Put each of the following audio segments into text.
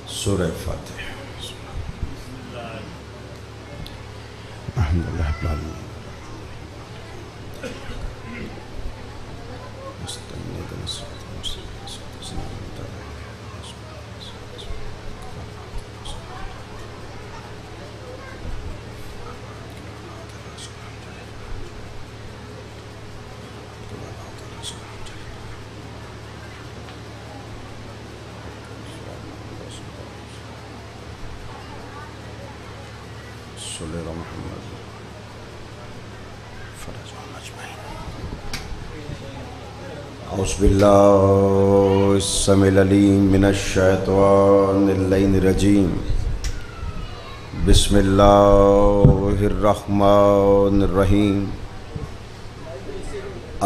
سورہ فاتحہ۔ الحمدللہ رب العالمین۔ اعوذ باللہ السمیع العلیم من الشیطان اللعین الرجیم۔ بسم اللہ الرحمن الرحیم۔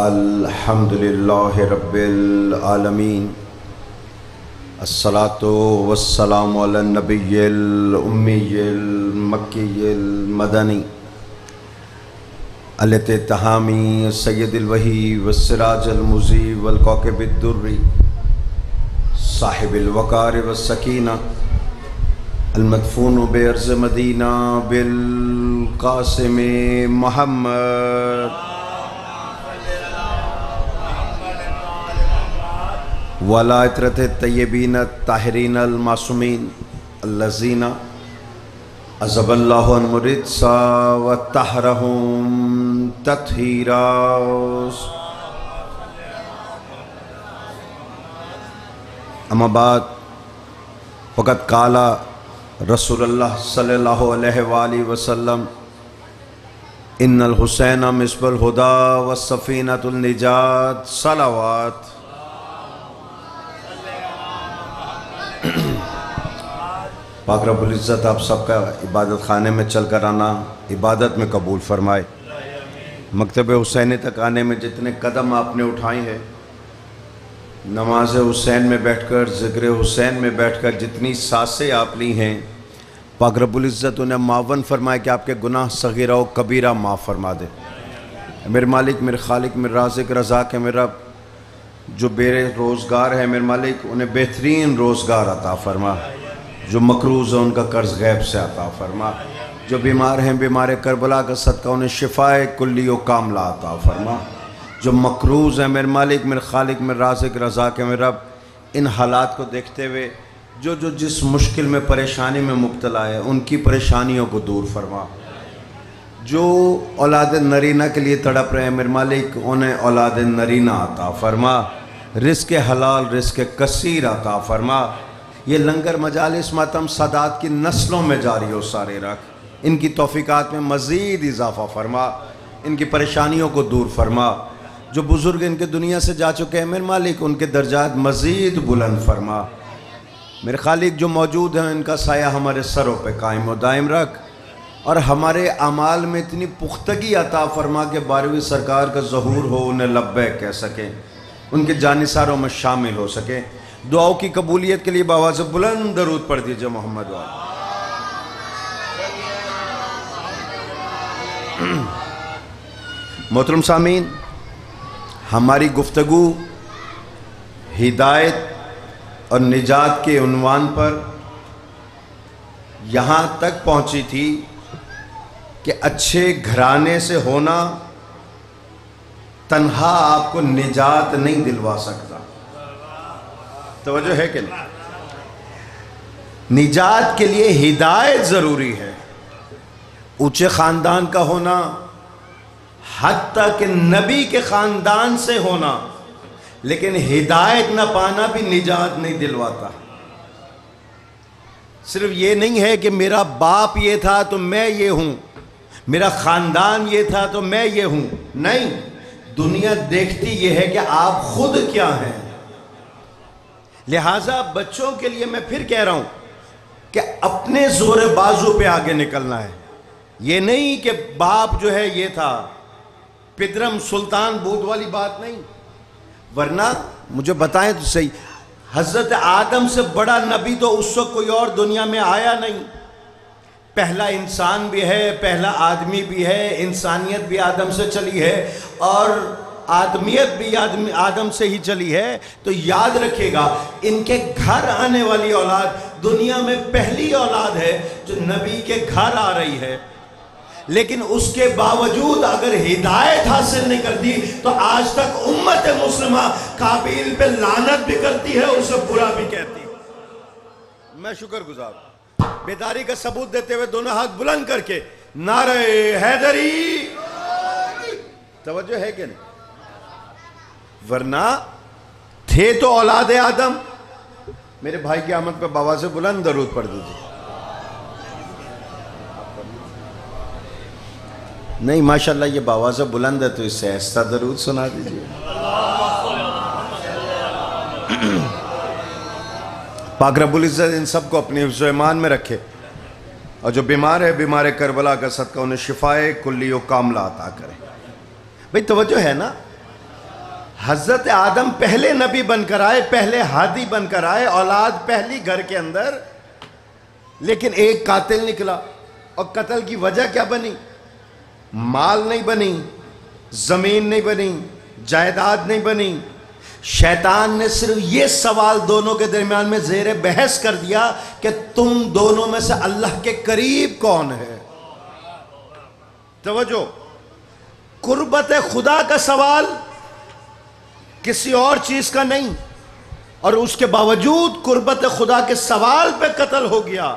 الحمدللہ رب العالمین، الصلاۃ والسلام علی النبی الامی المکی المدنی الاتحامی سید الوحی والسراج المضیء والکوکب الدری صاحب الوقار والسکینہ المدفون بارض مدینہ بالقاسم محمد وعلی عطرۃ الطیبین الطاہرین المعصومین الذین عذب اللہ عنہم الرجس وطہرہم تطہیرا۔ اما بعد فقد قال رسول اللہ صلی اللہ علیہ وآلہ وسلم ان الحسین مصباح الہدی والسفینۃ النجات صلوات۔ پاک رب العزت آپ سب کا عبادت خانے میں چل کر آنا عبادت میں قبول فرمائے۔ مکتب حسینی تک آنے میں جتنے قدم آپ نے اٹھائے ہیں، نماز حسین میں بیٹھ کر، ذکر حسین میں بیٹھ کر جتنی سانسیں آپ لی ہیں، پاک رب العزت انہیں معاون فرمائے کہ آپ کے گناہ صغیرہ و کبیرہ معاف فرما دے۔ میرے مالک، میرے خالق، میرے رازق، رزاق ہے میرا، جو بے روزگار ہے میرے مالک انہیں بہترین روزگار عطا فرما، جو مقروض ہیں ان کا قرض غیب سے عطا فرما، جو بیمار ہیں بیمار کربلا کا صدقہ انہیں شفائے کلی و کاملہ عطا فرما، جو مقروض ہیں میرے مالک، میرے خالق، میرے رازق، رزاق ہے میرے رب، ان حالات کو دیکھتے ہوئے جو جس مشکل میں پریشانی میں مبتلا ہے ان کی پریشانیوں کو دور فرما، جو اولاد نرینہ کے لیے تڑپ رہے ہیں میرے مالک انہیں اولاد نرینہ عطا فرما، رزق حلال رزق کثیر عطا فرما۔ یہ لنگر مجالس ماتم سادات کی نسلوں میں جاری و سارے رکھ، ان کی توفیقات میں مزید اضافہ فرما، ان کی پریشانیوں کو دور فرما، جو بزرگ ان کے دنیا سے جا چکے ہیں میرے مالک ان کے درجات مزید بلند فرما، میرے خالق جو موجود ہیں ان کا سایہ ہمارے سروں پہ قائم و دائم رکھ، اور ہمارے اعمال میں اتنی پختگی عطا فرما کہ 12ویں سرکار کا ظہور ہو، انہیں لبیک کہہ سکیں، ان کے جانثاروں میں شامل ہو سکیں۔ دعاؤں کی قبولیت کے لیے بآواز بلند درود پڑھ دیجئے محمد وآلہ۔ محترم سامعین، ہماری گفتگو ہدایت اور نجات کے عنوان پر یہاں تک پہنچی تھی کہ اچھے گھرانے سے ہونا تنہا آپ کو نجات نہیں دلوا سکتا۔ توجہ ہے کہ نہیں؟ نجات کے لیے ہدایت ضروری ہے، اونچے خاندان کا ہونا، حتیٰ کہ نبی کے خاندان سے ہونا، لیکن ہدایت نہ پانا بھی نجات نہیں دلواتا۔ صرف یہ نہیں ہے کہ میرا باپ یہ تھا تو میں یہ ہوں، میرا خاندان یہ تھا تو میں یہ ہوں، نہیں، دنیا دیکھتی یہ ہے کہ آپ خود کیا ہیں۔ لہٰذا بچوں کے لیے میں پھر کہہ رہا ہوں کہ اپنے زور بازو پہ آگے نکلنا ہے، یہ نہیں کہ باپ جو ہے یہ تھا، پدرم سلطان بود والی بات نہیں۔ ورنہ مجھے بتائیں تو صحیح، حضرت آدم سے بڑا نبی تو اس وقت کوئی اور دنیا میں آیا نہیں، پہلا انسان بھی ہے، پہلا آدمی بھی ہے، انسانیت بھی آدم سے چلی ہے، اور آدمیت بھی آدم سے ہی چلی ہے، تو یاد رکھے گا ان کے گھر آنے والی اولاد دنیا میں پہلی اولاد ہے جو نبی کے گھر آ رہی ہے، لیکن اس کے باوجود اگر ہدایت حاصل نہیں کرتی تو آج تک امت مسلمہ قابیل پہ لعنت بھی کرتی ہے، اسے برا بھی کہتی ہے۔ میں شکر گزار بیداری کا ثبوت دیتے ہوئے دونوں ہاتھ بلند کر کے نعرہ حیدری، توجہ ہے کہ نہیں؟ ورنہ تھے تو اولاد آدم۔ میرے بھائی کی آمد پہ بابا سے بلند درود پڑھ دیجئے۔ نہیں ماشاءاللہ یہ بابا سے بلند ہے تو اس سے ایسا درود سنا دیجئے۔ پاک رب العزت ان سب کو اپنی حفظ و ایمان میں رکھے، اور جو بیمار ہے بیمار کربلا کا صدقہ انہیں شفائے کلی و کاملہ عطا کرے۔ بھئی توجہ ہے نا، حضرت آدم پہلے نبی بن کر آئے، پہلے ہادی بن کر آئے، اولاد پہلی گھر کے اندر، لیکن ایک قاتل نکلا، اور قتل کی وجہ کیا بنی؟ مال نہیں بنی، زمین نہیں بنی، جائیداد نہیں بنی، شیطان نے صرف یہ سوال دونوں کے درمیان میں زیر بحث کر دیا کہ تم دونوں میں سے اللہ کے قریب کون ہے؟ توجہ، قربت خدا کا سوال کسی اور چیز کا نہیں، اور اس کے باوجود قربت خدا کے سوال پہ قتل ہو گیا،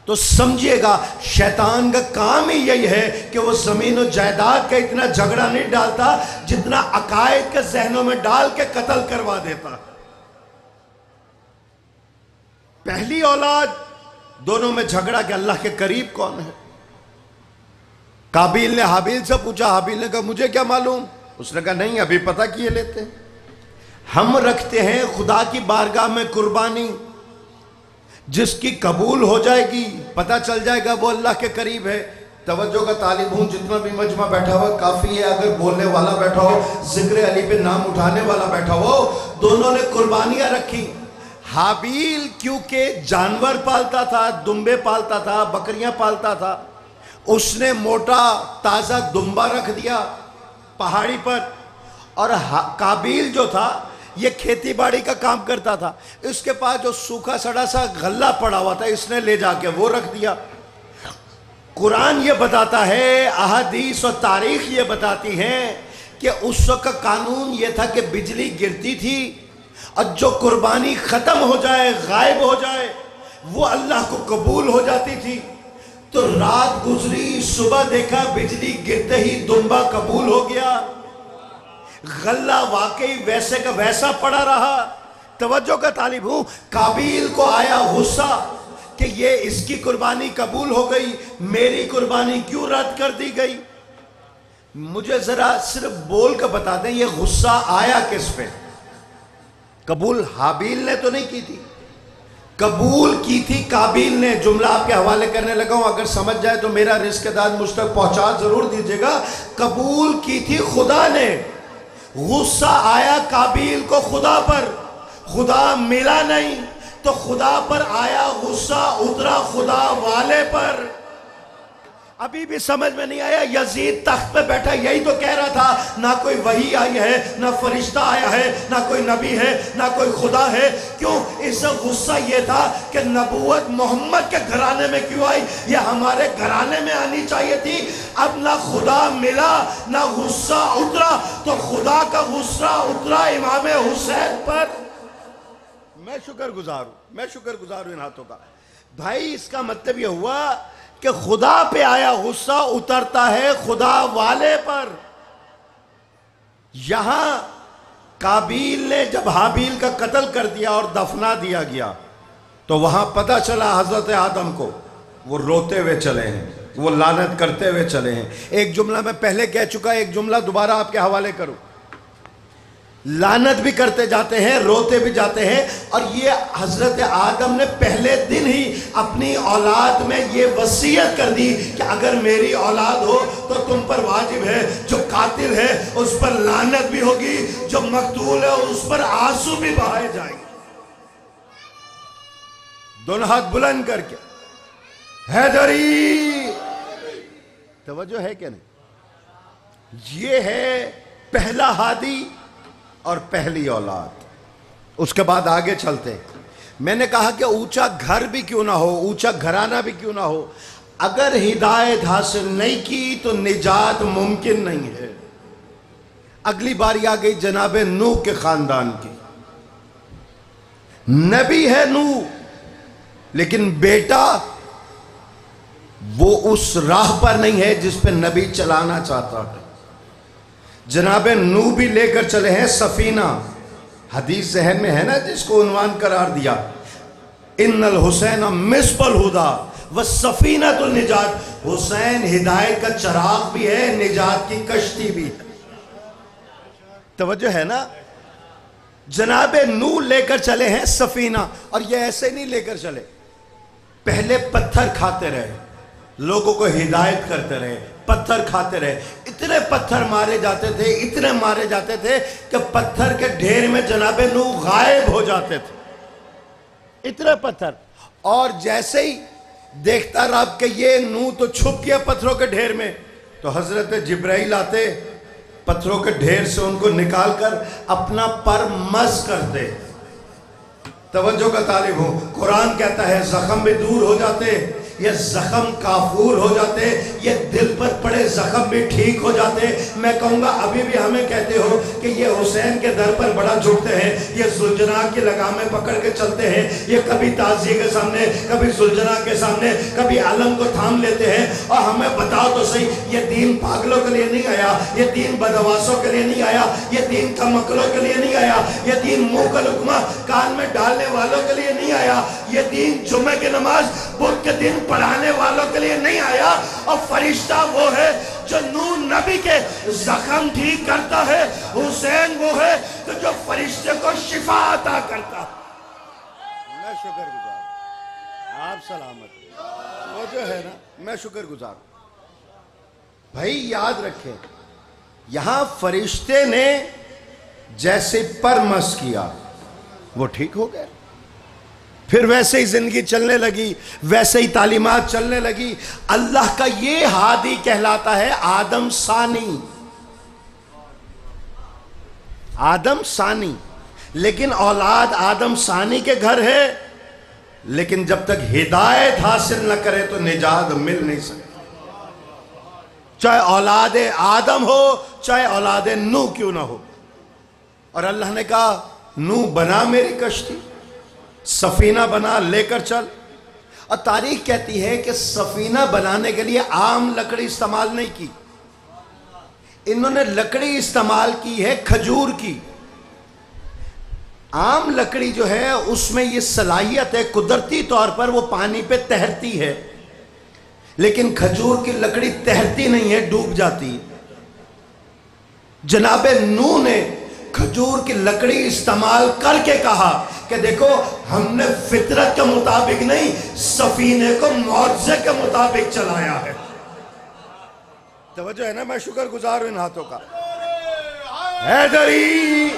تو سمجھیے گا شیطان کا کام ہی یہی ہے کہ وہ زمین و جائیداد کا اتنا جھگڑا نہیں ڈالتا جتنا عقائد کے ذہنوں میں ڈال کے قتل کروا دیتا۔ پہلی اولاد، دونوں میں جھگڑا کہ اللہ کے قریب کون ہے۔ قابیل نے حابیل سے پوچھا، حابیل نے کہا مجھے کیا معلوم، اس نے کہا نہیں ابھی پتہ کیے لیتے ہیں۔ ہم رکھتے ہیں خدا کی بارگاہ میں قربانی، جس کی قبول ہو جائے گی پتہ چل جائے گا وہ اللہ کے قریب ہے۔ توجہ کا طالب ہوں، جتنا بھی مجمع بیٹھا ہوا کافی ہے، اگر بولنے والا بیٹھا ہو، ذکر علی پہ نام اٹھانے والا بیٹھا ہو، دونوں نے قربانیاں رکھی۔ حابیل کیونکہ جانور پالتا تھا، دمبے پالتا تھا، بکریاں پالتا تھا، اس نے موٹا تازہ دمبا رکھ دیا پہاڑی پر، اور قابیل جو تھا یہ کھیتی باڑی کا کام کرتا تھا، اس کے پاس جو سوکھا سڑا سا غلہ پڑا ہوا تھا اس نے لے جا کے وہ رکھ دیا۔ قرآن یہ بتاتا ہے، احادیث اور تاریخ یہ بتاتی ہے کہ اس وقت کا قانون یہ تھا کہ بجلی گرتی تھی اور جو قربانی ختم ہو جائے، غائب ہو جائے، وہ اللہ کو قبول ہو جاتی تھی۔ تو رات گزری، صبح دیکھا بجلی گرتے ہی دمبا قبول ہو گیا، غلہ واقعی ویسے کا ویسا پڑا رہا۔ توجہ کا طالب ہوں، قابیل کو آیا غصہ کہ یہ اس کی قربانی قبول ہو گئی، میری قربانی کیوں رد کر دی گئی؟ مجھے ذرا صرف بول کر بتا دیں یہ غصہ آیا کس پہ؟ قبول حابیل نے تو نہیں کی تھی، قبول کی تھی قابیل نے۔ جملہ آپ کے حوالے کرنے لگا ہوں، اگر سمجھ جائے تو میرا رزق داد مجھ تک پہنچا ضرور دیجیے گا۔ قبول کی تھی خدا نے، غصہ آیا قابیل کو خدا پر، خدا ملا نہیں تو خدا پر آیا غصہ، اترا خدا والے پر۔ ابھی بھی سمجھ میں نہیں آیا، یزید تخت پہ بیٹھا یہی تو کہہ رہا تھا نہ کوئی وحی آئی ہے، نہ فرشتہ آیا ہے، نہ کوئی نبی ہے، نہ کوئی خدا ہے۔ کیوں؟ اس سے غصہ یہ تھا کہ نبوت محمد کے گھرانے میں کیوں آئی، یہ ہمارے گھرانے میں آنی چاہیے تھی۔ اب نہ خدا ملا نہ غصہ اترا، تو خدا کا غصہ اترا امام حسین پر۔ میں شکر گزار ہوں ان ہاتھوں کا۔ بھائی اس کا مطلب یہ ہوا کہ خدا پہ آیا غصہ اترتا ہے خدا والے پر۔ یہاں قابیل نے جب حابیل کا قتل کر دیا اور دفنا دیا گیا تو وہاں پتہ چلا حضرت آدم کو، وہ روتے ہوئے چلے ہیں، وہ لعنت کرتے ہوئے چلے ہیں۔ ایک جملہ میں پہلے کہہ چکا، ایک جملہ دوبارہ آپ کے حوالے کروں، لعنت بھی کرتے جاتے ہیں، روتے بھی جاتے ہیں۔ اور یہ حضرت آدم نے پہلے دن ہی اپنی اولاد میں یہ وصیت کر دی کہ اگر میری اولاد ہو تو تم پر واجب ہے جو قاتل ہے اس پر لعنت بھی ہوگی، جو مقتول ہے اس پر آنسو بھی بہائے جائیں گے۔ دونوں ہاتھ بلند کر کے حیدری، توجہ ہے کہ نہیں؟ یہ ہے پہلا ہادی اور پہلی اولاد. اس کے بعد آگے چلتے. میں نے کہا کہ اونچا گھر بھی کیوں نہ ہو, اونچا گھرانہ بھی کیوں نہ ہو, اگر ہدایت حاصل نہیں کی تو نجات ممکن نہیں ہے. اگلی باری آ گئی جناب نوح کے خاندان کی. نبی ہے نوح, لیکن بیٹا وہ اس راہ پر نہیں ہے جس پہ نبی چلانا چاہتا ہے. جناب نوح بھی لے کر چلے ہیں سفینہ. حدیث ذہن میں ہے نا جس کو عنوان قرار دیا, ان الحسین مصباح الہدیٰ والسفینۃ النجات. حسین ہدایت کا چراغ بھی ہے, نجات کی کشتی بھی ہے. توجہ ہے نا. جناب نوح لے کر چلے ہیں سفینہ, اور یہ ایسے نہیں لے کر چلے. پہلے پتھر کھاتے رہے, لوگوں کو ہدایت کرتے رہے, پتھر کھاتے رہے. اتنے پتھر مارے جاتے تھے, اتنے مارے جاتے تھے کہ پتھر کے ڈھیر میں جناب نوح غائب ہو جاتے تھے. اتنے پتھر. اور جیسے ہی دیکھتا رب کہ یہ نوح تو چھپ گیا پتھروں کے ڈھیر میں, تو حضرت جبرائیل آتے, پتھروں کے ڈھیر سے ان کو نکال کر اپنا پر مس کرتے. توجہ کا طالب ہوں. قرآن کہتا ہے زخم بھی دور ہو جاتے, یہ زخم کافور ہو جاتے, یہ دل پر پڑے زخم بھی ٹھیک ہو جاتے. میں کہوں گا ابھی بھی ہمیں کہتے ہو کہ یہ حسین کے در پر بڑا جھکتے ہیں, یہ ذوالجناح کی لگامیں پکڑ کے چلتے ہیں, یہ کبھی تازیہ کے سامنے, کبھی ذوالجناح کے سامنے, کبھی علم کو تھام لیتے ہیں. اور ہمیں بتاؤ تو صحیح, یہ دین پاگلوں کے لیے نہیں آیا, یہ دین بدواسوں کے لیے نہیں آیا, یہ دین کمکلوں کے لیے نہیں آیا, یہ دین منہ کا لقمہ کان میں ڈالنے والوں کے لیے نہیں آیا, یہ دین جمعہ کی نماز بدھ کے دن پڑھانے والوں کے لیے نہیں آیا. اور فرشتہ وہ ہے جو نوح نبی کے زخم ٹھیک کرتا ہے. حسین وہ ہے کہ جو فرشتے کو شفا عطا کرتا. میں شکر گزار, آپ سلامت. وہ جو ہے نا, میں شکر گزار. بھائی یاد رکھیں, یہاں فرشتے نے جیسے پرمس کیا وہ ٹھیک ہو گئے, پھر ویسے ہی زندگی چلنے لگی, ویسے ہی تعلیمات چلنے لگی. اللہ کا یہ ہادی کہلاتا ہے آدم ثانی. آدم ثانی. لیکن اولاد آدم ثانی کے گھر ہے, لیکن جب تک ہدایت حاصل نہ کرے تو نجات مل نہیں سکتی. چاہے اولاد آدم ہو, چاہے اولاد نوح کیوں نہ ہو. اور اللہ نے کہا نوح بنا میری کشتی, سفینہ بنا, لے کر چل. اور تاریخ کہتی ہے کہ سفینہ بنانے کے لیے عام لکڑی استعمال نہیں کی, انہوں نے لکڑی استعمال کی ہے کھجور کی. عام لکڑی جو ہے اس میں یہ صلاحیت ہے قدرتی طور پر وہ پانی پہ تیرتی ہے, لیکن کھجور کی لکڑی تیرتی نہیں ہے, ڈوب جاتی. جناب نوح نے کھجور کی لکڑی استعمال کر کے کہا کہ دیکھو ہم نے فطرت کے مطابق نہیں, سفینے کو معجزے کے مطابق چلایا ہے. توجہ ہے نا, میں شکر گزار ہوں ان ہاتھوں کا. حیدری,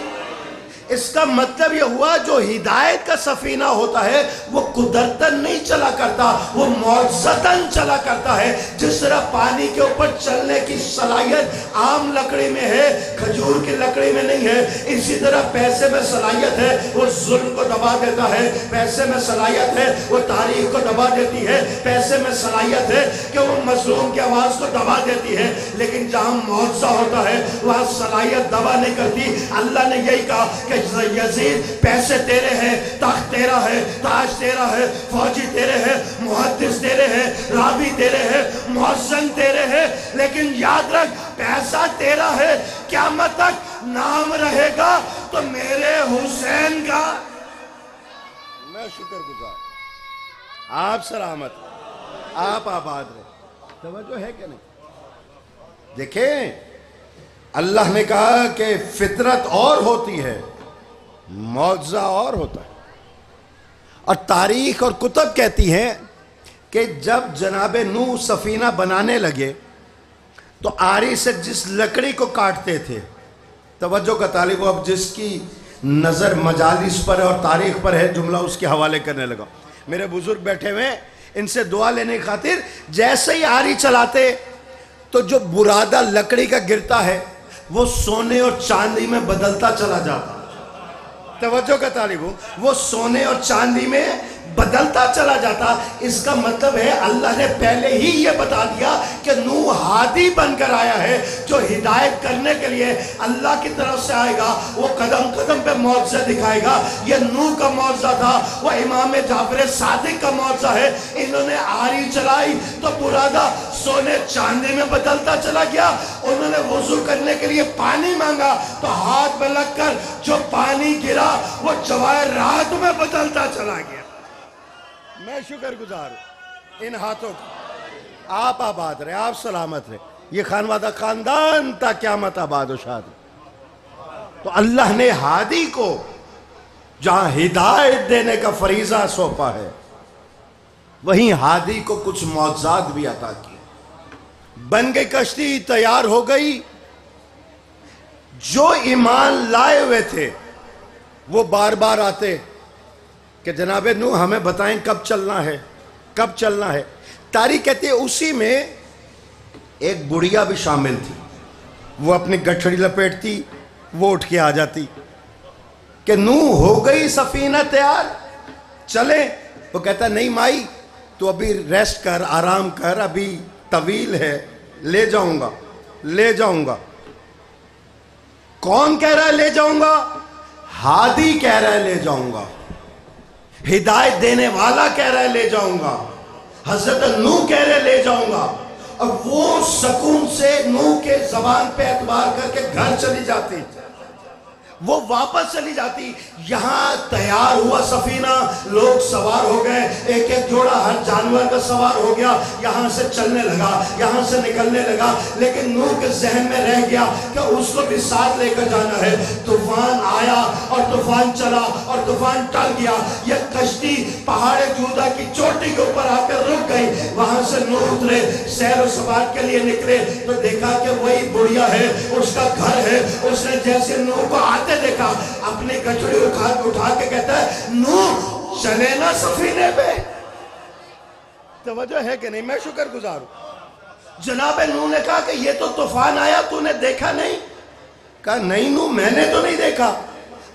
اس کا مطلب یہ ہوا جو ہدایت کا سفینہ ہوتا ہے وہ قدرتاً نہیں چلا کرتا, وہ معجزتاً چلا کرتا ہے. جس طرح پانی کے اوپر چلنے کی صلاحیت عام لکڑی میں ہے, کھجور کی لکڑی میں نہیں ہے, اسی طرح پیسے میں صلاحیت ہے وہ ظلم کو دبا دیتا ہے, پیسے میں صلاحیت ہے وہ تاریخ کو دبا دیتی ہے, پیسے میں صلاحیت ہے کہ وہ مظلوم کی آواز کو دبا دیتی ہے. لیکن جہاں معجزہ ہوتا ہے وہاں صلاحیت دبا نہیں کرتی. اللہ نے یہی کہا کہ یزید پیسے تیرے ہیں, تخت تیرا ہے, تاج تیرا ہے, فوجی تیرے ہیں, محدث تیرے ہیں, رابی تیرے ہیں, مؤذن تیرے ہیں, لیکن یاد رکھ پیسہ تیرا ہے, قیامت تک نام رہے گا تو میرے حسین کا. میں شکر گزار, آپ سلامت, آپ آباد رہے. توجہ ہے کہ نہیں؟ دیکھیں اللہ نے کہا کہ فطرت اور ہوتی ہے, معجزہ اور ہوتا ہے. اور تاریخ اور کتب کہتی ہیں کہ جب جناب نوح سفینہ بنانے لگے تو آری سے جس لکڑی کو کاٹتے تھے, توجہ کا طالب, اب جس کی نظر مجالس پر ہے اور تاریخ پر ہے جملہ اس کے حوالے کرنے لگا. میرے بزرگ بیٹھے ہوئے, ان سے دعا لینے کی خاطر جیسے ہی آری چلاتے تو جو برادہ لکڑی کا گرتا ہے وہ سونے اور چاندی میں بدلتا چلا جاتا. توجہ کا طالب ہوں. وہ سونے اور چاندی میں بدلتا چلا جاتا. اس کا مطلب ہے اللہ نے پہلے ہی یہ بتا دیا کہ نوح ہادی بن کر آیا ہے جو ہدایت کرنے کے لیے اللہ کی طرف سے آئے گا. وہ قدم قدم پہ معجزہ دکھائے گا. یہ نوح کا معجزہ تھا, وہ امام جعفر صادق کا معجزہ ہے. انہوں نے آری چلائی تو برادہ سونے چاندی میں بدلتا چلا گیا. انہوں نے وضو کرنے کے لیے پانی مانگا تو ہاتھ میں لگ کر جو پانی گرا وہ جواہرات میں بدلتا چلا گیا. میں شکر گزار ہوں ان ہاتھوں کا. آپ آباد رہے, آپ سلامت رہے. یہ خانوادہ خاندان تا قیامت آباد و شاد. تو اللہ نے ہادی کو جہاں ہدایت دینے کا فریضہ سونپا ہے وہیں ہادی کو کچھ معجزات بھی عطا کیے. بن گئی کشتی, تیار ہو گئی. جو ایمان لائے ہوئے تھے وہ بار بار آتے کہ جناب نوح ہمیں بتائیں کب چلنا ہے, کب چلنا ہے. تاریخ کہتی ہے اسی میں ایک بڑھیا بھی شامل تھی. وہ اپنی گٹھڑی لپیٹتی, وہ اٹھ کے آ جاتی کہ نوح ہو گئی سفینہ تیار, چلیں. وہ کہتا نہیں مائی تو ابھی ریسٹ کر, آرام کر, ابھی طویل ہے, لے جاؤں گا لے جاؤں گا. کون کہہ رہا ہے لے جاؤں گا؟ ہادی کہہ رہا ہے لے جاؤں گا. ہدایت دینے والا کہہ رہا ہے لے جاؤں گا. حضرت نوح کہہ رہے لے جاؤں گا. اب وہ سکون سے نوح کے زبان پہ اعتبار کر کے گھر چلی جاتی, وہ واپس چلی جاتی. یہاں تیار ہوا سفینہ, لوگ سوار ہو گئے, ایک ایک جوڑا ہر جانور کا سوار ہو گیا. یہاں سے چلنے لگا, یہاں سے نکلنے لگا. لیکن نوح کے ذہن میں رہ گیا کہ اس کو بھی ساتھ لے کر جانا ہے. طوفان آیا اور طوفان چلا اور طوفان ٹل گیا. یہ کشتی پہاڑ جودہ کی چوٹی کے اوپر آ کر رک گئی. وہاں سے نوح اترے, سیر و سباق کے لیے نکلے تو دیکھا کہ وہی بڑھیا ہے, اس کا گھر ہے. اس نے جیسے نوح کو آتے دیکھا اپنی گٹھڑی اٹھا کے کہتا ہے نوح چلے نا سفینے پہ. توجہ ہے کہ نہیں؟ میں شکر گزار ہوں. جناب نوح نے کہا کہ یہ تو طوفان آیا, تو نے دیکھا نہیں؟ کہا نہیں نوح میں نے تو نہیں دیکھا.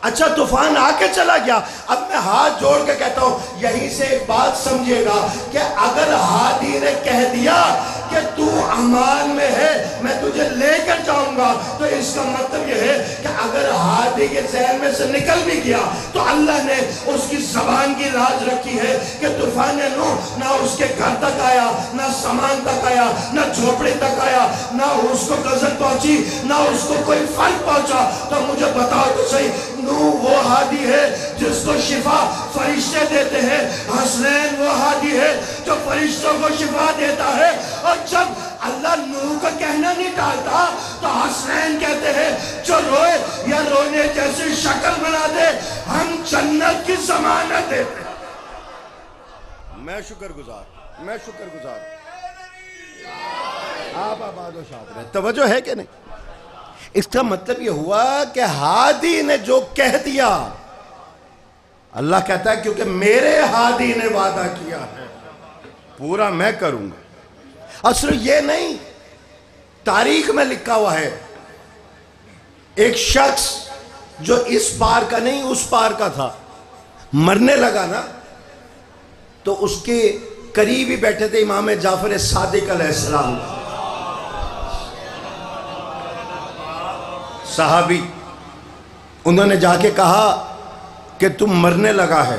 اچھا طوفان آ کے چلا گیا. اب میں ہاتھ جوڑ کے کہتا ہوں یہیں سے ایک بات سمجھے گا کہ اگر ہادی نے کہہ دیا کہ تو امان میں ہے, میں تجھے لے کر جاؤں گا, تو اس کا مطلب یہ ہے کہ اگر ہادی کے ذہن میں سے نکل بھی گیا تو اللہ نے اس کی زبان کی لاج رکھی ہے کہ طوفان نوح نہ اس کے گھر تک آیا, نہ سامان تک آیا, نہ جھوپڑی تک آیا, نہ اس کو غزل پہنچی, نہ اس کو کوئی فرق پہنچا. تو مجھے بتاؤ تو صحیح, نوح وہ ہادی ہے جس کو شفا فرشتے دیتے ہیں. حسنین وہ ہادی ہے جو فرشتوں کو شفا دیتا ہے. اور جب اللہ نوح کا کہنا نہیں ڈالتا تو حسنین کہتے ہیں جو روئے یا رونے جیسی شکل بنا دے ہم جنت کی ضمانت دیتے. میں شکر گزار آپ آباد و شاد رہے. توجہ ہے کہ نہیں؟ اس کا مطلب یہ ہوا کہ ہادی نے جو کہہ دیا, اللہ کہتا ہے کیونکہ میرے ہادی نے وعدہ کیا ہے پورا میں کروں گا. اور صرف یہ نہیں, تاریخ میں لکھا ہوا ہے ایک شخص جو اس پار کا نہیں اس پار کا تھا, مرنے لگا نا تو اس کے قریب ہی بیٹھے تھے امام جعفر صادق علیہ السلام, صحابی. انہوں نے جا کے کہا کہ تم مرنے لگا ہے,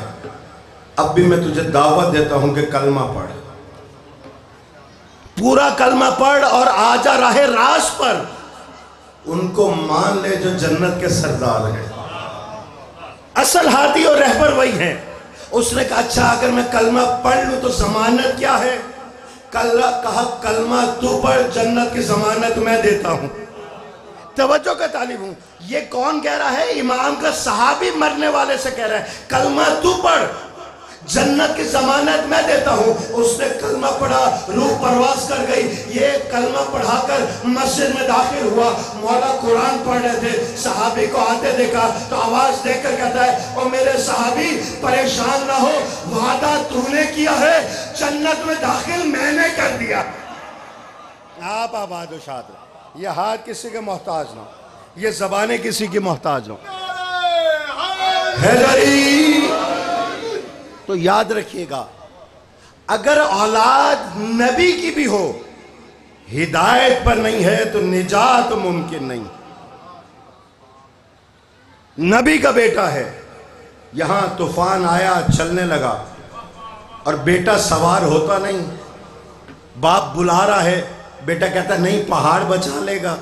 اب بھی میں تجھے دعوت دیتا ہوں کہ کلمہ پڑھ, پورا کلمہ پڑھ اور آ جا راہ راست پر. ان کو مان لے جو جنت کے سردار ہیں, اصل ہادی اور رہبر وہی ہیں. اس نے کہا اچھا اگر میں کلمہ پڑھ لوں تو ضمانت کیا ہے؟ کہا کلمہ تو پڑھ, جنت کی ضمانت میں دیتا ہوں. توجہ کا طالب ہوں. یہ کون کہہ رہا ہے؟ امام کا صحابی مرنے والے سے کہہ رہا ہے کلمہ تو پڑھ, جنت کی ضمانت میں دیتا ہوں. اس نے کلمہ پڑھا, روح پرواز کر گئی. یہ کلمہ پڑھا کر مسجد میں داخل ہوا, مولا قرآن پڑھ رہے تھے, صحابی کو آتے دیکھا تو آواز دے کر کہتا ہے او میرے صحابی پریشان نہ ہو, وعدہ تو نے کیا ہے, جنت میں داخل میں نے کر دیا. آپ آباد و شاد رہے. یہ ہاتھ کسی کے محتاج نہ. یہ زبانیں کسی کی محتاج ہوں. حیدری تو یاد رکھیے گا، اگر اولاد نبی کی بھی ہو، ہدایت پر نہیں ہے تو نجات ممکن نہیں. نبی کا بیٹا ہے، یہاں طوفان آیا چلنے لگا اور بیٹا سوار ہوتا نہیں. باپ بلا رہا ہے، بیٹا کہتا ہے نہیں پہاڑ بچا لے گا،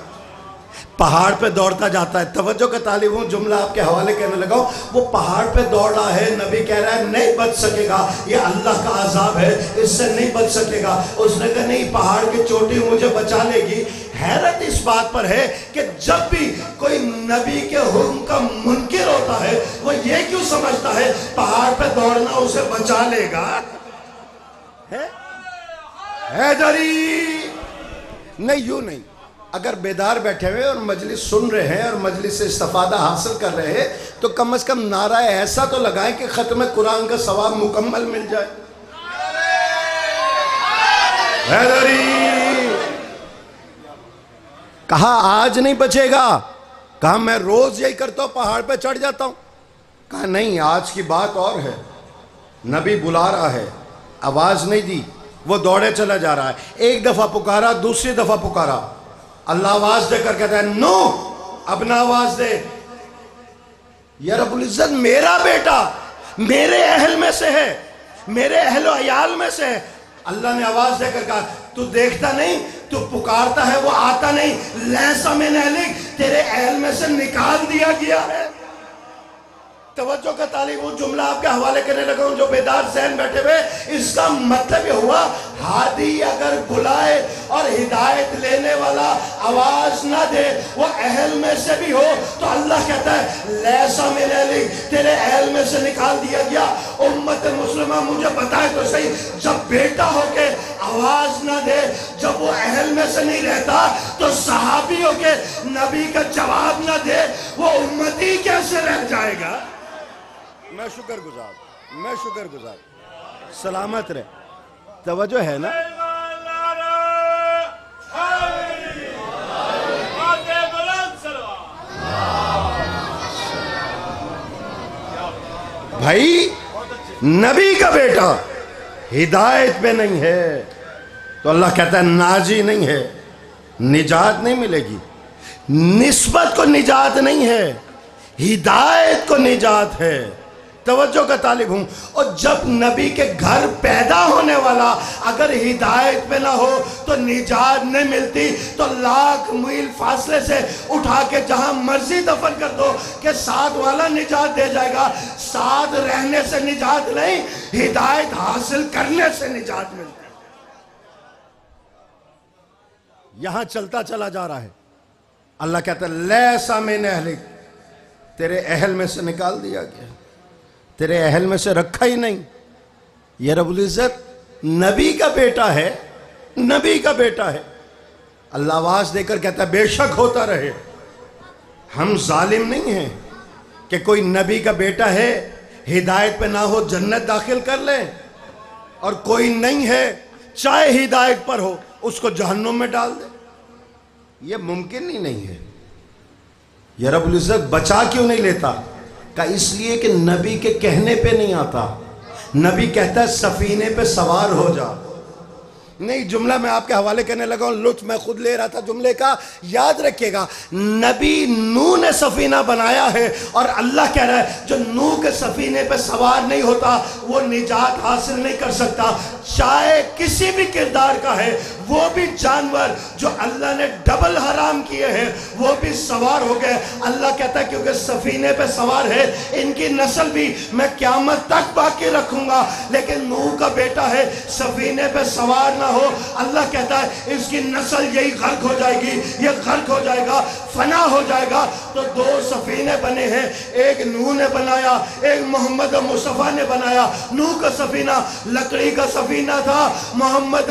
پہاڑ پہ دوڑتا جاتا ہے. توجہ کا طالب ہوں، جملہ آپ کے حوالے کہنے لگا ہوں. وہ پہاڑ پہ دوڑ رہا ہے، نبی کہہ رہا ہے نہیں بچ سکے گا، یہ اللہ کا عذاب ہے، اس سے نہیں بچ سکے گا. اس نے کہا نہیں پہاڑ کی چوٹی مجھے بچا لے گی. حیرت اس بات پر ہے کہ جب بھی کوئی نبی کے حکم کا منکر ہوتا ہے وہ یہ کیوں سمجھتا ہے پہاڑ پہ دوڑنا اسے بچا لے گا. حیدری نہیں، یوں نہیں. اگر بیدار بیٹھے ہوئے اور مجلس سن رہے ہیں اور مجلس سے استفادہ حاصل کر رہے ہیں تو کم از کم نعرہ ایسا تو لگائیں کہ ختم قرآن کا ثواب مکمل مل جائے. حیدری کہا آج نہیں بچے گا، کہا میں روز یہی کرتا ہوں، پہاڑ پہ چڑھ جاتا ہوں. کہا نہیں آج کی بات اور ہے، نبی بلا رہا ہے. آواز نہیں دی، وہ دوڑے چلا جا رہا ہے. ایک دفعہ پکارا، دوسری دفعہ پکارا. اللہ آواز دے کر کہتا ہے نو اب نہ آواز دے. یا رب العزت میرا بیٹا میرے اہل میں سے ہے، میرے اہل و عیال میں سے ہے. اللہ نے آواز دے کر کہا تو دیکھتا نہیں، تو پکارتا ہے وہ آتا نہیں، لیسا من اہلک تیرے اہل میں سے نکال دیا گیا ہے. توجہ کا طالب ہوں، جملہ آپ کے حوالے کرنے لگا ہوں جو بیدار ذہن بیٹھے ہوئے. اس کا مطلب یہ ہوا ہادی اگر بلائے اور ہدایت لینے والا آواز نہ دے، وہ اہل میں سے بھی ہو تو اللہ کہتا ہے لیسا من اہلک تیرے اہل میں سے نکال دیا گیا. امت مسلمہ مجھے بتائے تو صحیح، جب بیٹا ہو کے آواز نہ دے، جب وہ اہل میں سے نہیں رہتا تو صحابی ہو کے نبی کا جواب نہ دے، وہ امتی کیسے رہ جائے گا؟ میں شکر گزار سلامت رہے. توجہ ہے نا؟ بھائی نبی کا بیٹا ہدایت پہ نہیں ہے تو اللہ کہتا ہے ناجی نہیں ہے، نجات نہیں ملے گی. نسبت کو نجات نہیں ہے، ہدایت کو نجات ہے. توجہ کا طالب ہوں. اور جب نبی کے گھر پیدا ہونے والا اگر ہدایت پہ نہ ہو تو نجات نہیں ملتی. تو لاکھ میل فاصلے سے اٹھا کے جہاں مرضی دفن کر دو کہ ساتھ والا نجات دے جائے گا. ساتھ رہنے سے نجات نہیں، ہدایت حاصل کرنے سے نجات ملتی. یہاں چلتا چلا جا رہا ہے. اللہ کہتا ہے لیسا من اہلک تیرے اہل میں سے نکال دیا گیا، تیرے اہل میں سے رکھا ہی نہیں. یہ رب العزت نبی کا بیٹا ہے، نبی کا بیٹا ہے. اللہ آواز دے کر کہتا ہے بے شک ہوتا رہے. ہم ظالم نہیں ہیں کہ کوئی نبی کا بیٹا ہے ہدایت پہ نہ ہو جنت داخل کر لے، اور کوئی نہیں ہے چاہے ہدایت پر ہو اس کو جہنم میں ڈال دے. یہ ممکن ہی نہیں ہے. یہ رب العزت بچا کیوں نہیں لیتا؟ کہ اس لیے کہ نبی کے کہنے پہ نہیں آتا. نبی کہتا ہے سفینے پہ سوار ہو جا. نہیں جملہ میں آپ کے حوالے کرنے لگا ہوں، لطف میں خود لے رہا تھا جملے کا. یاد رکھیے گا نبی نوح نے سفینہ بنایا ہے اور اللہ کہہ رہا ہے جو نوح کے سفینے پہ سوار نہیں ہوتا وہ نجات حاصل نہیں کر سکتا. چاہے کسی بھی کردار کا ہے، وہ بھی جانور جو اللہ نے ڈبل حرام کیے ہیں وہ بھی سوار ہو گئے. اللہ کہتا ہے کیونکہ سفینے پہ سوار ہے ان کی نسل بھی میں قیامت تک باقی رکھوں گا. لیکن نوح کا بیٹا ہے سفینے پہ سوار نہ ہو، اللہ کہتا ہے اس کی نسل یہی غرق ہو جائے گی، یہ غرق ہو جائے گا، فنا ہو جائے گا. تو دو سفینے بنے ہیں، ایک نوح نے بنایا، ایک محمد مصطفیٰ نے بنایا. نوح کا سفینہ لکڑی کا سفینہ تھا، محمد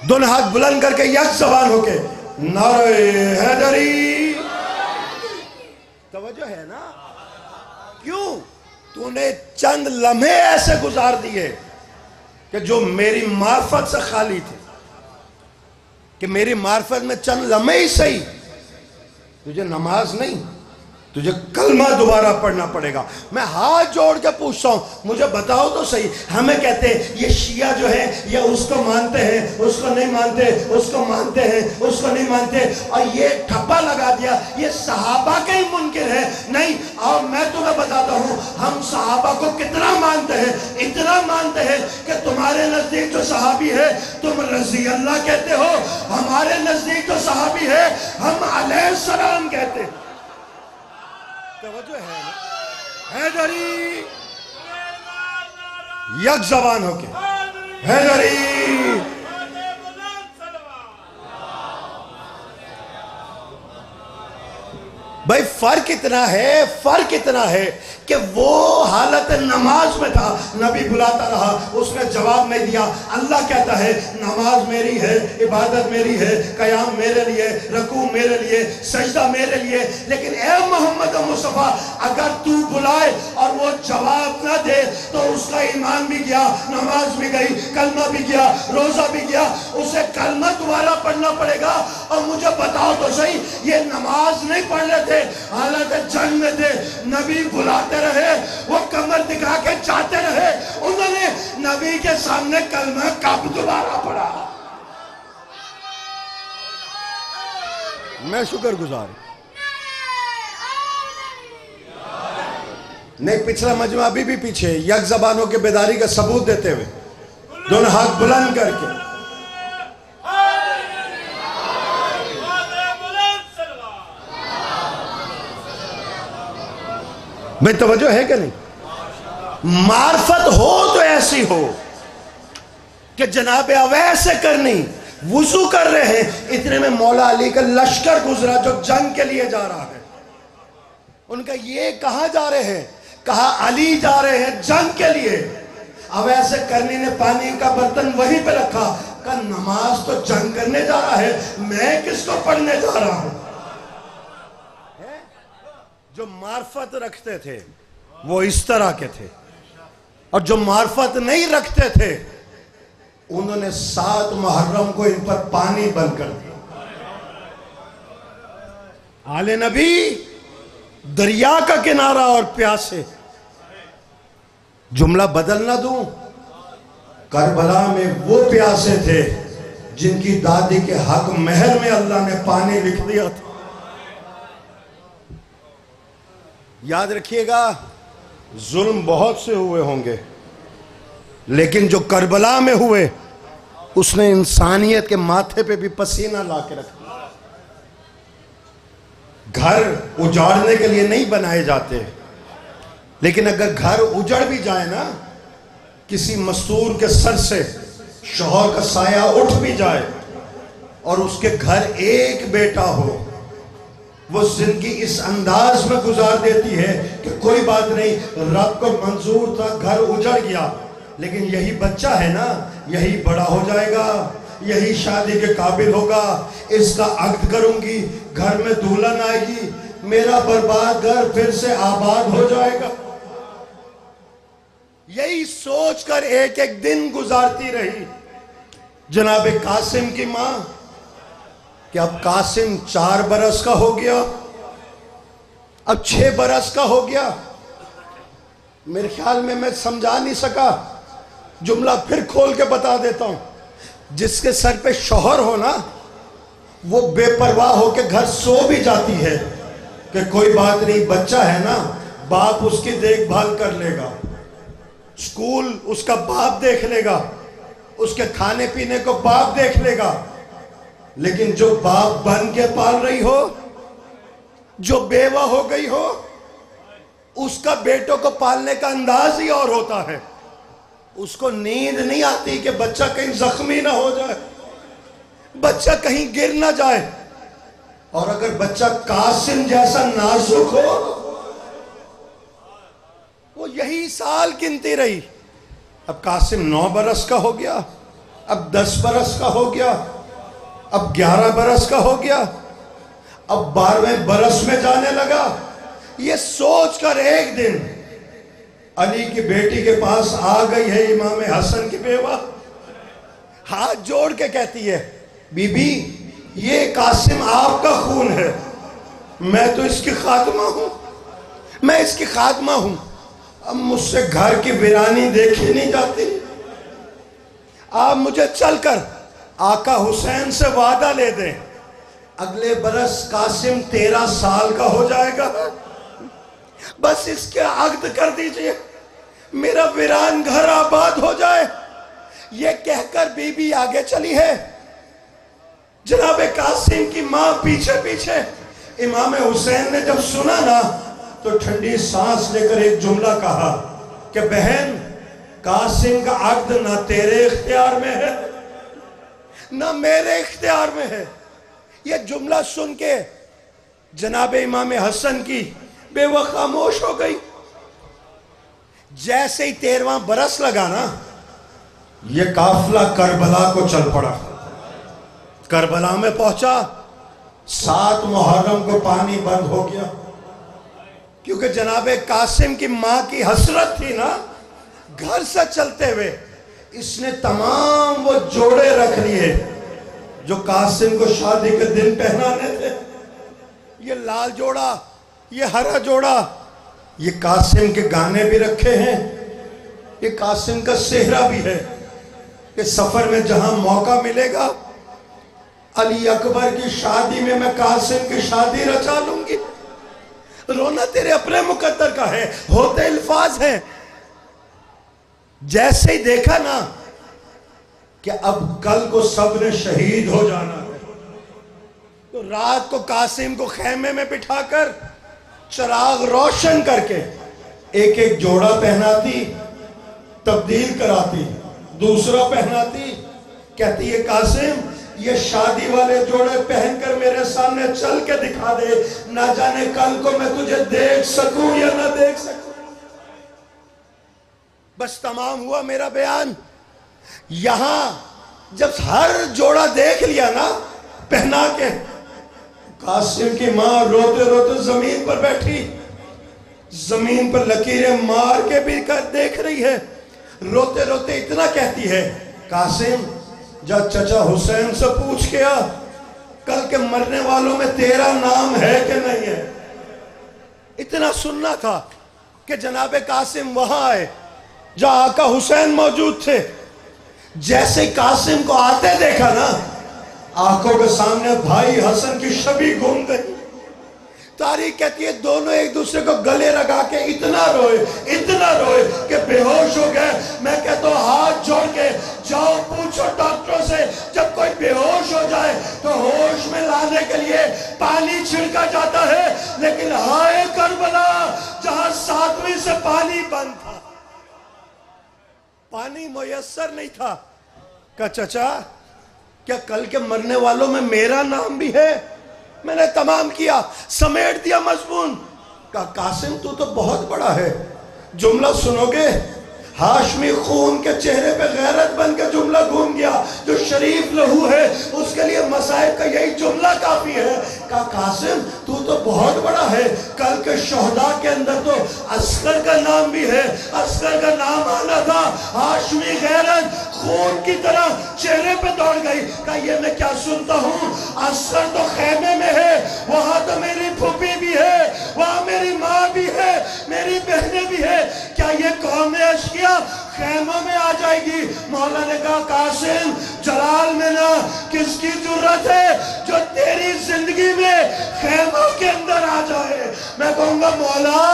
دونوں ہاتھ بلند کر کے یک زبان ہو کے نعرہ حیدری. توجہ ہے نا؟ کیوں؟ تو نے چند لمحے ایسے گزار دیے کہ جو میری معرفت سے خالی تھے، کہ میری معرفت میں چند لمحے ہی صحیح، تجھے نماز نہیں، تجھے کلمہ دوبارہ پڑھنا پڑے گا. میں ہاتھ جوڑ کے پوچھتا ہوں، مجھے بتاؤ تو صحیح. ہمیں کہتے ہیں یہ شیعہ جو ہے یہ اس کو مانتے ہیں، اس کو نہیں مانتے، اس کو مانتے ہیں، اس کو نہیں مانتے، اور یہ ٹھپا لگا دیا یہ صحابہ کا ہی منکر ہے. نہیں، اور میں تمہیں بتاتا ہوں ہم صحابہ کو کتنا مانتے ہیں. اتنا مانتے ہیں کہ تمہارے نزدیک جو صحابی ہے تم رضی اللہ کہتے ہو، ہمارے نزدیک جو صحابی ہے ہم علیہ السلام کہتے ہیں. توجہ ہے نا؟ حیدری یک زبان ہو کے حیدری. بھائی فرق اتنا ہے کہ وہ حالت نماز میں تھا، نبی بلاتا رہا، اس نے جواب نہیں دیا. اللہ کہتا ہے نماز میری ہے، عبادت میری ہے، قیام میرے لیے، رکوع میرے لیے، سجدہ میرے لیے. لیکن اے محمد مصطفیٰ اگر تو بلائے اور وہ جواب نہ دے تو اس کا ایمان بھی گیا، نماز بھی گئی، کلمہ بھی گیا، روزہ بھی گیا. اسے کلمہ دوبارہ پڑھنا پڑے گا. اور مجھے بتاؤ تو صحیح، یہ نماز نہیں پڑھ رہے تھے، حالت جنگ میں تھے، نبی بلاتے رہے، وہ کمر دکھا کے چاہتے رہے، انہوں نے نبی کے سامنے کلمہ کب دوبارہ پڑھا؟ میں شکر گزار نہیں. پچھلا مجمع ابھی بھی پیچھے یک زبانوں کے بیداری کا ثبوت دیتے ہوئے دونوں ہاتھ بلند کر کے بھئی توجہ ہے کہ نہیں؟ معرفت ہو تو ایسی ہو کہ جناب اویس سے کرنی، وضو کر رہے ہیں، اتنے میں مولا علی کا لشکر گزرا جو جنگ کے لیے جا رہا ہے. ان کا یہ کہاں جا رہے ہیں؟ کہا علی جا رہے ہیں جنگ کے لیے. اویس کرنی نے پانی کا برتن وہیں پہ رکھا، کہا نماز تو جنگ کرنے جا رہا ہے، میں کس کو پڑھنے جا رہا ہوں؟ جو معرفت رکھتے تھے وہ اس طرح کے تھے، اور جو معرفت نہیں رکھتے تھے انہوں نے 7 محرم کو ان پر پانی بند کر دیا. آل نبی دریا کا کنارہ اور پیاسے. جملہ بدل نہ دوں، کربلا میں وہ پیاسے تھے جن کی دادی کے حق مہر میں اللہ نے پانی لکھ دیا تھا. یاد رکھیے گا ظلم بہت سے ہوئے ہوں گے، لیکن جو کربلا میں ہوئے اس نے انسانیت کے ماتھے پہ بھی پسینہ لا کے رکھ دیا. گھر اجاڑنے کے لیے نہیں بنائے جاتے، لیکن اگر گھر اجڑ بھی جائے نا، کسی مستور کے سر سے شوہر کا سایہ اٹھ بھی جائے اور اس کے گھر ایک بیٹا ہو، وہ زندگی اس انداز میں گزار دیتی ہے کہ کوئی بات نہیں، رب کو منظور تھا، گھر اجڑ گیا، لیکن یہی بچہ ہے نا، یہی بڑا ہو جائے گا، یہی شادی کے قابل ہوگا، اس کا عقد کروں گی، گھر میں دلہن آئے گی، میرا برباد گھر پھر سے آباد ہو جائے گا. یہی سوچ کر ایک ایک دن گزارتی رہی جناب قاسم کی ماں کہ اب قاسم 4 برس کا ہو گیا، اب 6 برس کا ہو گیا. میرے خیال میں سمجھا نہیں سکا، جملہ پھر کھول کے بتا دیتا ہوں. جس کے سر پہ شوہر ہو نا، وہ بے پرواہ ہو کے گھر سو بھی جاتی ہے کہ کوئی بات نہیں، بچہ ہے نا، باپ اس کی دیکھ بھال کر لے گا، اسکول اس کا باپ دیکھ لے گا، اس کے کھانے پینے کو باپ دیکھ لے گا. لیکن جو باپ بن کے پال رہی ہو، جو بیوہ ہو گئی ہو، اس کا بیٹوں کو پالنے کا انداز ہی اور ہوتا ہے. اس کو نیند نہیں آتی کہ بچہ کہیں زخمی نہ ہو جائے، بچہ کہیں گر نہ جائے. اور اگر بچہ قاسم جیسا نازک ہو، وہ یہی سال گنتی رہی. اب قاسم 9 برس کا ہو گیا، اب 10 برس کا ہو گیا، اب 11 برس کا ہو گیا، اب 12ویں برس میں جانے لگا۔ یہ سوچ کر ایک دن علی کی بیٹی کے پاس آ گئی ہے امام حسن کی بیوہ، ہاتھ جوڑ کے کہتی ہے بی بی یہ قاسم آپ کا خون ہے، میں تو اس کی خاتمہ ہوں، میں اس کی خاتمہ ہوں، اب مجھ سے گھر کی ویرانی دیکھی نہیں جاتی، آپ مجھے چل کر آقا حسین سے وعدہ لے دیں، اگلے برس قاسم 13 سال کا ہو جائے گا، بس اس کے عقد کر دیجئے، میرا ویران گھر آباد ہو جائے۔ یہ کہہ کر بی بی آگے چلی ہے، جناب قاسم کی ماں پیچھے پیچھے۔ امام حسین نے جب سنا نا تو ٹھنڈی سانس لے کر ایک جملہ کہا کہ بہن قاسم کا عقد نہ تیرے اختیار میں ہے نہ میرے اختیار میں ہے۔ یہ جملہ سن کے جناب امام حسن کی بیوہ خاموش ہو گئی۔ جیسے ہی 13واں برس لگا نا یہ قافلہ کربلا کو چل پڑا، کربلا میں پہنچا، 7 محرم کو پانی بند ہو گیا، کیونکہ جناب قاسم کی ماں کی حسرت تھی نا، گھر سے چلتے ہوئے اس نے تمام وہ جوڑے رکھ لیے جو قاسم کو شادی کے دن پہنانے تھے، یہ لال جوڑا، یہ ہرا جوڑا، یہ قاسم کے گانے بھی رکھے ہیں، یہ قاسم کا سہرا بھی ہے کہ سفر میں جہاں موقع ملے گا علی اکبر کی شادی میں قاسم کی شادی رچا لوں گی۔ رونا تیرے اپنے مقدر کا ہے، ہوتے الفاظ ہیں۔ جیسے ہی دیکھا نا کہ اب کل کو سب نے شہید ہو جانا ہے تو رات کو قاسم کو خیمے میں بٹھا کر چراغ روشن کر کے ایک ایک جوڑا پہناتی، تبدیل کراتی، دوسرا پہناتی، کہتی ہے قاسم یہ شادی والے جوڑے پہن کر میرے سامنے چل کے دکھا دے، نہ جانے کل کو میں تجھے دیکھ سکوں یا نہ دیکھ سکوں۔ بس تمام ہوا میرا بیان۔ یہاں جب ہر جوڑا دیکھ لیا نا پہنا کے، قاسم کی ماں روتے روتے زمین پر بیٹھی، زمین پر لکیریں مار کے بھی دیکھ رہی ہے، روتے روتے اتنا کہتی ہے قاسم جا چچا حسین سے پوچھ کے آ کل کے مرنے والوں میں تیرا نام ہے کہ نہیں ہے۔ اتنا سننا تھا کہ جناب قاسم وہاں آئے جہاں آقا حسین موجود تھے۔ جیسے ہی قاسم کو آتے دیکھا نا آنکھوں کے سامنے بھائی حسن کی شبیہ گھوم گئی۔ تاریخ کہتی ہے دونوں ایک دوسرے کو گلے لگا کے اتنا روئے کہ بے ہوش ہو گئے۔ میں کہتا ہوں ہاتھ جوڑ کے جاؤ پوچھو ڈاکٹروں سے، جب کوئی بے ہوش ہو جائے تو ہوش میں لانے کے لیے پانی چھڑکا جاتا ہے، لیکن ہائے کربلا جہاں 7ویں سے پانی بند تھا، پانی میسر نہیں تھا، کہا چچا کیا کل کے مرنے والوں میں میرا نام بھی ہے؟ میں نے تمام کیا، سمیٹ دیا مضمون۔ کہا قاسم تو بہت بڑا ہے، جملہ سنو گے؟ ہاشمی خون کے چہرے پہ غیرت بن کے جملہ گھوم گیا، جو شریف لہو ہے اس کے لیے مصائب کا یہی جملہ کافی ہے۔ کہا قاسم تو بہت بڑا ہے، کل کے شہداء کے اندر تو عسکر کا نام بھی ہے، عسکر کا نام آنا تھا۔ ہاشمی غیرت خون کی طرح چہرے پہ دوڑ گئی۔ کہا یہ میں کیا سنتا ہوں، عسکر تو خیمے میں ہے، وہاں تو میری پھوپھی بھی ہے، وہاں میری ماں بھی ہے، میری بہنیں بھی ہے، کیا یہ قوم اشقیاء خیموں میں آ جائے گی؟ مولا نے کہا قاسم جلال میں نہ کس کی ضرورت ہے جو تیری زندگی میں خیموں کے اندر آ جائے۔ میں کہوں گا مولا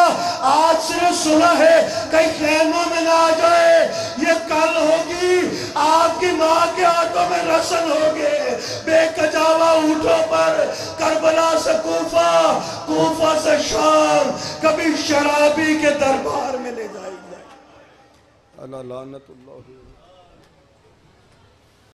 آج صرف سنا ہے، کہیں خیموں میں نہ آ جائے، یہ کل ہوگی آپ کی ماں کے ہاتھوں میں رسن ہوگے، بے کجاوہ اونٹوں پر کربلا سے کوفہ، کوفہ سے شام، کبھی شرابی کے دربار میں لے جائے گا۔ اللہ لعنت اللہ